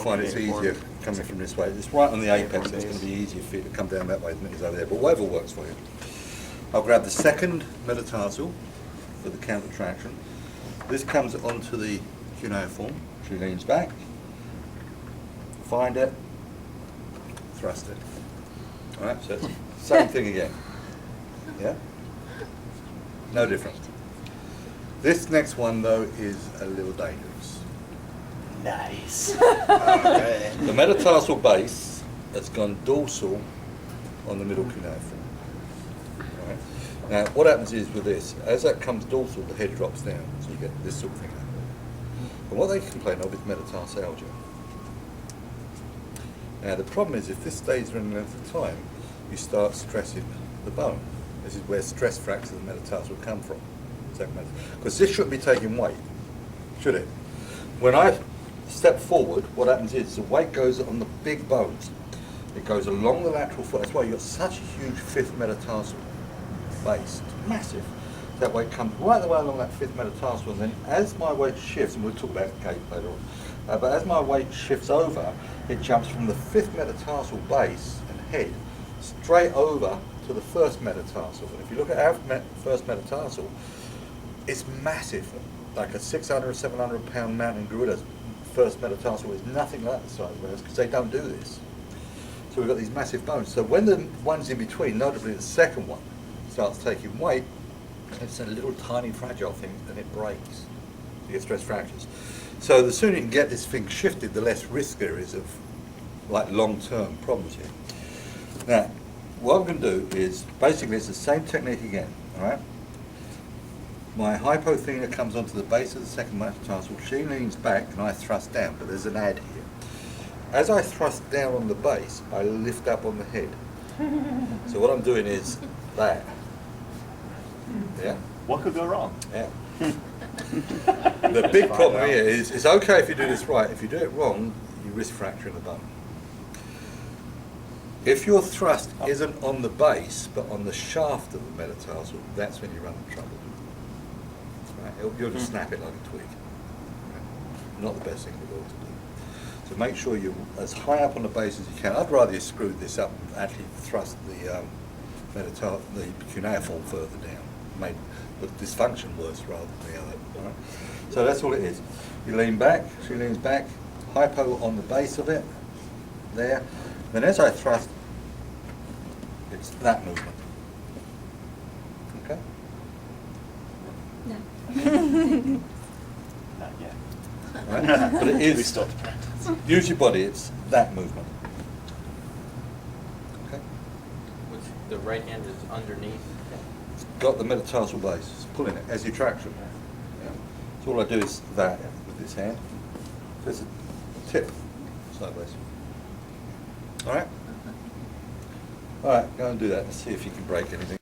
find it's easier coming from this way. It's right on the apex, and it's going to be easier for you to come down that way than it is over there, but whatever works for you. I'll grab the second metatarsal for the counter traction. This comes onto the cuneiform. She leans back, find it, thrust it. Alright, so it's the same thing again. Yeah? No different. This next one though is a little dangerous. Nice. The metatarsal base has gone dorsal on the middle cuneiform. Right. Now what happens is with this, as that comes dorsal, the head drops down, so you get this sort of thing happening. And what they complain of is metatarsalgia. Now the problem is if this stays for any length of time, you start stressing the bone. This is where stress fractures of the metatarsal come from. Because this shouldn't be taking weight, should it? When I step forward, what happens is the weight goes on the big bones. It goes along the lateral foot. That's why you've got such a huge fifth metatarsal base. It's massive. That weight comes right the way along that fifth metatarsal, and then as my weight shifts, and we'll talk about the gait later on, but as my weight shifts over, it jumps from the fifth metatarsal base and head straight over to the first metatarsal. And if you look at our first metatarsal, it's massive. Like a 600 or 700 pound mountain gorilla's first metatarsal is nothing like the size of ours because they don't do this. So we've got these massive bones. So when the ones in between, notably the second one, starts taking weight, it's a little tiny fragile thing and it breaks. You get stress fractures. So the sooner you can get this thing shifted, the less risk there is of like long-term problems here. Now, what I'm going to do is basically it's the same technique again. All right. My hypothenia comes onto the base of the second metatarsal. She leans back and I thrust down, but there's an add here. As I thrust down on the base, I lift up on the head. So what I'm doing is that. Yeah. What could go wrong? Yeah. The big problem here is it's okay if you do this right. If you do it wrong, you risk fracturing the bone. If your thrust isn't on the base but on the shaft of the metatarsal, that's when you run into trouble. Right? You'll just snap it like a twig. Right? Not the best thing in the world to do. So make sure you're as high up on the base as you can. I'd rather you screw this up and actually thrust the cuneiform further down. Make the dysfunction worse rather than the other. Right? So that's all it is. You lean back, she leans back, hypo on the base of it, there. Then as I thrust, it's that movement. Okay? No. Not yet. Right? But it We is, still have to practice. use your body, it's that movement. Okay? Which the right hand is underneath. It's got the metatarsal base, it's pulling it as you traction. Yeah. So all I do is that with this hand. So it's a tip sideways. All right? All right, go and do that and see if you can break anything.